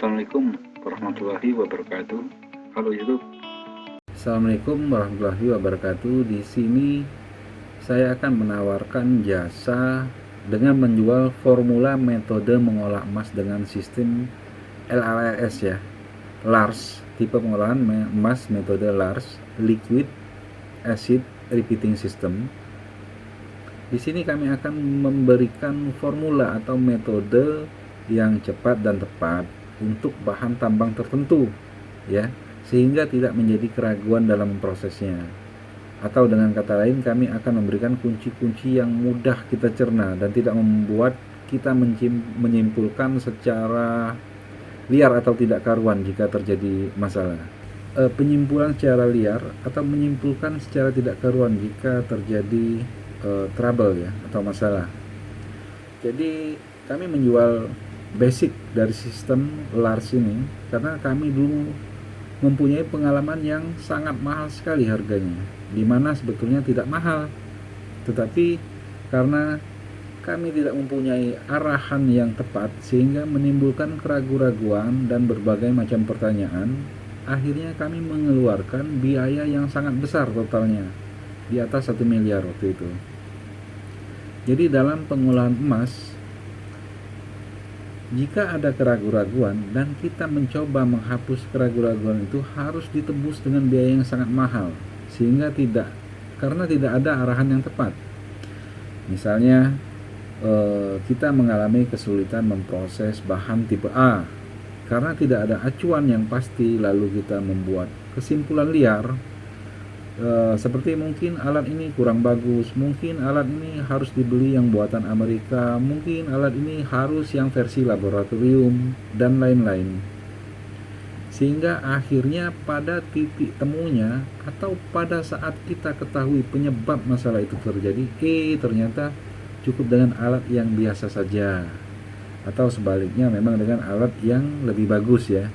Assalamualaikum warahmatullahi wabarakatuh. Halo YouTube. Assalamualaikum warahmatullahi wabarakatuh. Di sini saya akan menawarkan jasa dengan menjual formula metode mengolah emas dengan sistem LARS ya. LARS, tipe pengolahan emas metode LARS, Liquid Acid Repeating System. Di sini kami akan memberikan formula atau metode yang cepat dan tepat untuk bahan tambang tertentu ya, sehingga tidak menjadi keraguan dalam prosesnya. Atau dengan kata lain, kami akan memberikan kunci-kunci yang mudah kita cerna dan tidak membuat kita menyimpulkan secara liar atau tidak karuan jika terjadi masalah. Penyimpulan secara liar atau menyimpulkan secara tidak karuan jika terjadi trouble ya, atau masalah. Jadi kami menjual basic dari sistem LARS ini karena kami dulu mempunyai pengalaman yang sangat mahal sekali harganya, dimana sebetulnya tidak mahal, tetapi karena kami tidak mempunyai arahan yang tepat sehingga menimbulkan keraguan-raguan dan berbagai macam pertanyaan. Akhirnya kami mengeluarkan biaya yang sangat besar, totalnya di atas 1 miliar waktu itu. Jadi dalam pengolahan emas, jika ada keraguan-raguan dan kita mencoba menghapus keraguan-raguan itu, harus ditebus dengan biaya yang sangat mahal, sehingga karena tidak ada arahan yang tepat. Misalnya kita mengalami kesulitan memproses bahan tipe A karena tidak ada acuan yang pasti, lalu kita membuat kesimpulan liar, seperti mungkin alat ini kurang bagus, mungkin alat ini harus dibeli yang buatan Amerika, mungkin alat ini harus yang versi laboratorium, dan lain-lain. Sehingga akhirnya pada titik temunya atau pada saat kita ketahui penyebab masalah itu terjadi, ternyata cukup dengan alat yang biasa saja, atau sebaliknya memang dengan alat yang lebih bagus ya.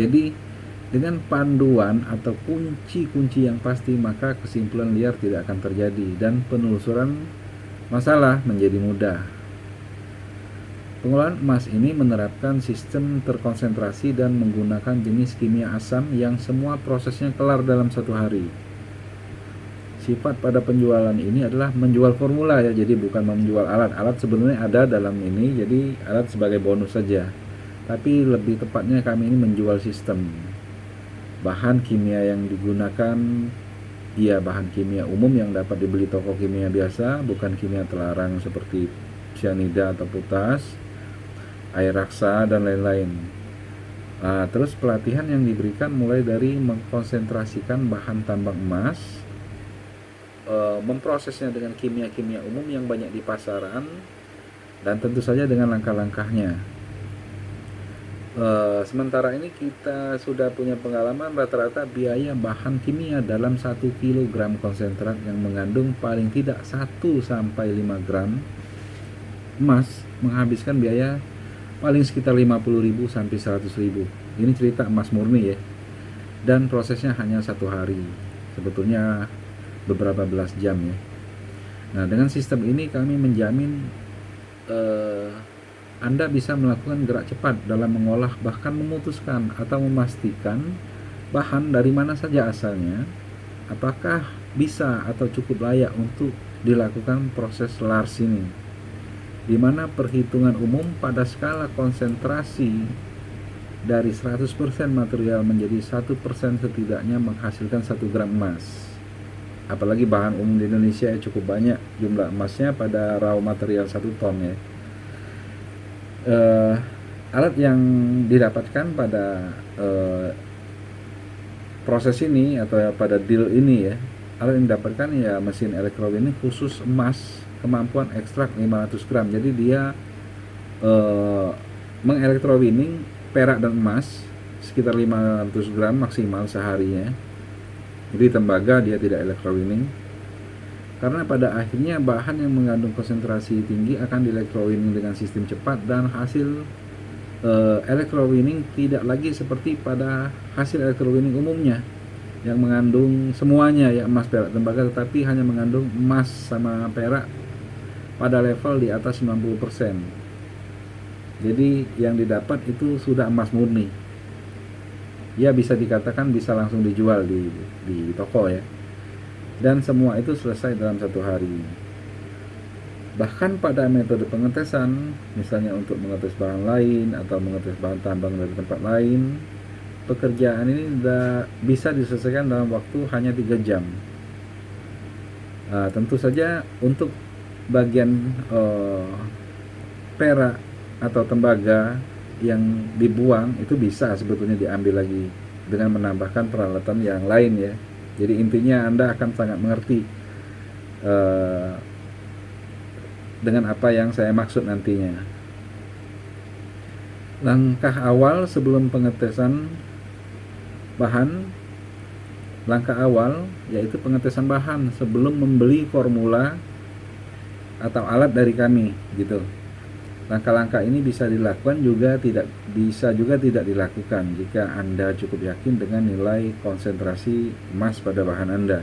Jadi dengan panduan atau kunci-kunci yang pasti, maka kesimpulan liar tidak akan terjadi dan penelusuran masalah menjadi mudah. Pengolahan emas ini menerapkan sistem terkonsentrasi dan menggunakan jenis kimia asam yang semua prosesnya kelar dalam 1 hari. Sifat pada penjualan ini adalah menjual formula ya, jadi bukan menjual alat. Alat sebenarnya ada dalam ini, jadi alat sebagai bonus saja. Tapi lebih tepatnya kami ini menjual sistem. Bahan kimia yang digunakan, ya bahan kimia umum yang dapat dibeli toko kimia biasa, bukan kimia terlarang seperti cyanida atau potas, air raksa, dan lain-lain. Terus pelatihan yang diberikan mulai dari mengkonsentrasikan bahan tambang emas, memprosesnya dengan kimia-kimia umum yang banyak di pasaran, dan tentu saja dengan langkah-langkahnya. Sementara ini kita sudah punya pengalaman, rata-rata biaya bahan kimia dalam 1 kg konsentrat yang mengandung paling tidak 1-5 gram emas menghabiskan biaya paling sekitar 50.000 sampai 100.000. Ini cerita emas murni ya, dan prosesnya hanya 1 hari, sebetulnya beberapa belas jam ya. Nah, dengan sistem ini kami menjamin Anda bisa melakukan gerak cepat dalam mengolah, bahkan memutuskan atau memastikan bahan dari mana saja asalnya, apakah bisa atau cukup layak untuk dilakukan proses LARS ini, di mana perhitungan umum pada skala konsentrasi dari 100% material menjadi 1% setidaknya menghasilkan 1 gram emas. Apalagi bahan umum di Indonesia cukup banyak jumlah emasnya pada raw material 1 ton ya. Alat yang didapatkan pada proses ini atau pada deal ini ya, alat yang didapatkan ya mesin elektrowinning khusus emas, kemampuan ekstrak 500 gram. Jadi dia mengelektrowinning perak dan emas sekitar 500 gram maksimal seharinya. Jadi tembaga dia tidak elektrowinning, karena pada akhirnya bahan yang mengandung konsentrasi tinggi akan dielektrowinning dengan sistem cepat, dan hasil elektrowinning tidak lagi seperti pada hasil elektrowinning umumnya yang mengandung semuanya ya, emas, perak, tembaga, tetapi hanya mengandung emas sama perak pada level di atas 90%. Jadi yang didapat itu sudah emas murni. Ya bisa dikatakan bisa langsung dijual di toko ya. Dan semua itu selesai dalam 1 hari. Bahkan pada metode pengetesan, misalnya untuk mengetes bahan lain atau mengetes bahan tambang dari tempat lain, pekerjaan ini bisa diselesaikan dalam waktu hanya 3 jam. Tentu saja untuk bagian perak atau tembaga yang dibuang itu bisa sebetulnya diambil lagi dengan menambahkan peralatan yang lain ya. Jadi intinya Anda akan sangat mengerti dengan apa yang saya maksud nantinya. Langkah awal sebelum pengetesan bahan, langkah awal yaitu pengetesan bahan sebelum membeli formula atau alat dari kami gitu. Langkah-langkah ini bisa dilakukan juga tidak dilakukan jika Anda cukup yakin dengan nilai konsentrasi emas pada bahan Anda.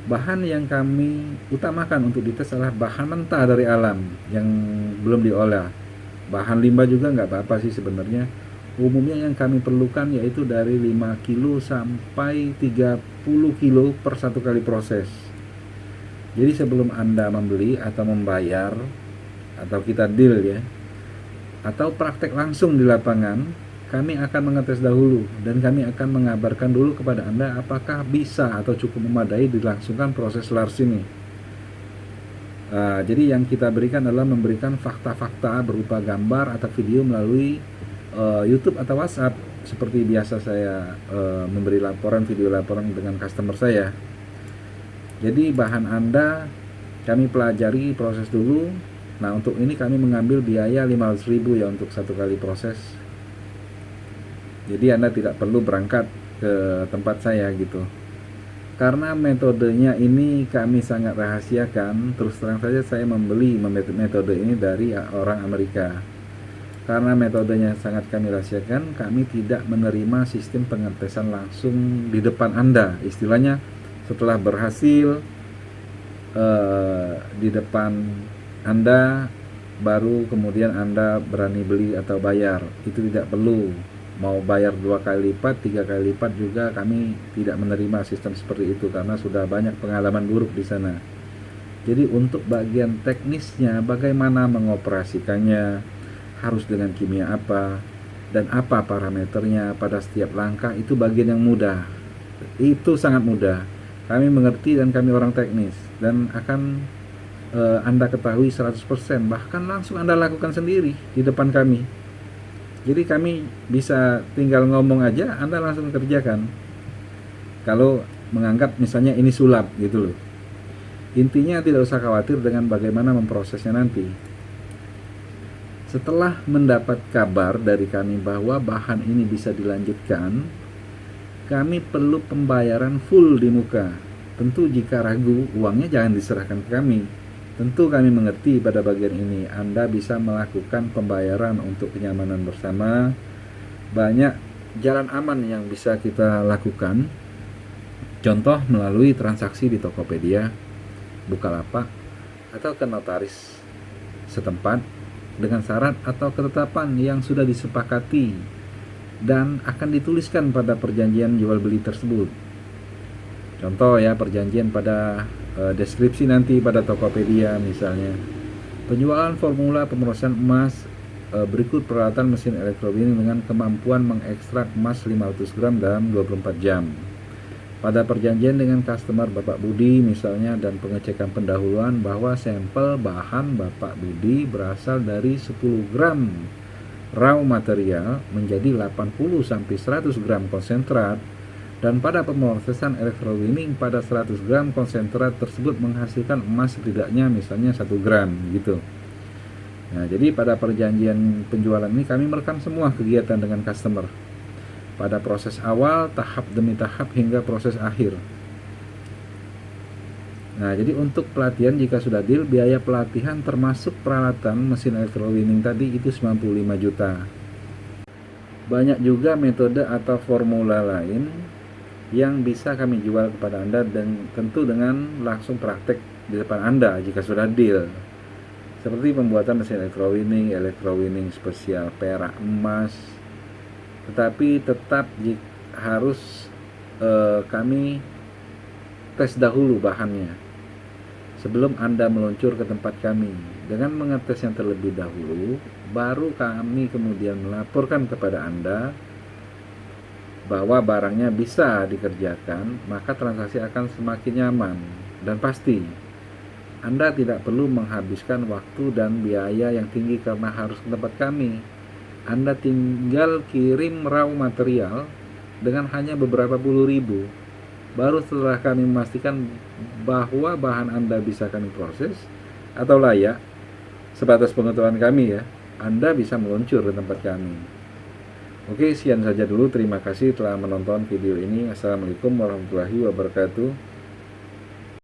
Bahan yang kami utamakan untuk dites adalah bahan mentah dari alam yang belum diolah. Bahan limbah juga nggak apa-apa sih sebenarnya. Umumnya yang kami perlukan yaitu dari 5 kilo sampai 30 kilo per 1 kali proses. Jadi sebelum Anda membeli atau membayar atau kita deal ya, atau praktek langsung di lapangan, kami akan mengetes dahulu dan kami akan mengabarkan dulu kepada Anda apakah bisa atau cukup memadai dilangsungkan proses LARS ini. Jadi yang kita berikan adalah memberikan fakta-fakta berupa gambar atau video melalui YouTube atau WhatsApp seperti biasa saya memberi video laporan dengan customer saya. Jadi bahan Anda kami pelajari proses dulu. Nah untuk ini kami mengambil biaya 500.000 ya untuk 1 kali proses. Jadi Anda tidak perlu berangkat ke tempat saya gitu. Karena metodenya ini kami sangat rahasiakan, terus terang saja saya membeli metode ini dari orang Amerika. Karena metodenya sangat kami rahasiakan, kami tidak menerima sistem pengetesan langsung di depan Anda. Istilahnya setelah berhasil di depan Anda, baru kemudian Anda berani beli atau bayar. Itu tidak perlu. Mau bayar 2 kali lipat, 3 kali lipat juga kami tidak menerima sistem seperti itu karena sudah banyak pengalaman buruk di sana. Jadi untuk bagian teknisnya, bagaimana mengoperasikannya, harus dengan kimia apa, dan apa parameternya pada setiap langkah, itu bagian yang mudah. Itu sangat mudah. Kami mengerti dan kami orang teknis dan akan Anda ketahui 100%, bahkan langsung Anda lakukan sendiri di depan kami. Jadi kami bisa tinggal ngomong aja, Anda langsung kerjakan. Kalau menganggap misalnya ini sulap gitu loh. Intinya tidak usah khawatir dengan bagaimana memprosesnya nanti. Setelah mendapat kabar dari kami bahwa bahan ini bisa dilanjutkan, kami perlu pembayaran full di muka. Tentu jika ragu, uangnya jangan diserahkan ke kami. Tentu kami mengerti pada bagian ini Anda bisa melakukan pembayaran untuk kenyamanan bersama. Banyak jalan aman yang bisa kita lakukan. Contoh melalui transaksi di Tokopedia, Bukalapak, atau ke notaris setempat dengan syarat atau ketetapan yang sudah disepakati dan akan dituliskan pada perjanjian jual beli tersebut. Contoh ya, perjanjian pada deskripsi nanti pada Tokopedia misalnya. Penjualan formula pemrosesan emas berikut peralatan mesin elektrowinning dengan kemampuan mengekstrak emas 500 gram dalam 24 jam. Pada perjanjian dengan customer Bapak Budi misalnya dan pengecekan pendahuluan bahwa sampel bahan Bapak Budi berasal dari 10 gram raw material menjadi 80-100 gram konsentrat. Dan pada pemrosesan elektrowinning pada 100 gram konsentrat tersebut menghasilkan emas setidaknya misalnya 1 gram gitu. Nah, jadi pada perjanjian penjualan ini kami merekam semua kegiatan dengan customer. Pada proses awal, tahap demi tahap hingga proses akhir. Nah, jadi untuk pelatihan jika sudah deal, biaya pelatihan termasuk peralatan mesin elektrowinning tadi itu 95 juta. Banyak juga metode atau formula lain yang bisa kami jual kepada Anda dan tentu dengan langsung praktek di depan Anda jika sudah deal. seperti pembuatan mesin electrowinning spesial perak emas. Tetapi tetap harus kami tes dahulu bahannya sebelum Anda meluncur ke tempat kami. Dengan mengetesnya terlebih dahulu, baru kami kemudian melaporkan kepada Anda bahwa barangnya bisa dikerjakan, maka transaksi akan semakin nyaman dan pasti. Anda tidak perlu menghabiskan waktu dan biaya yang tinggi karena harus ke tempat kami. Anda tinggal kirim raw material dengan hanya beberapa puluh ribu. Baru setelah kami memastikan bahwa bahan Anda bisa kami proses atau layak, sebatas pengetahuan kami ya, Anda bisa meluncur ke tempat kami. Oke, sekian saja dulu. Terima kasih telah menonton video ini. Assalamualaikum warahmatullahi wabarakatuh.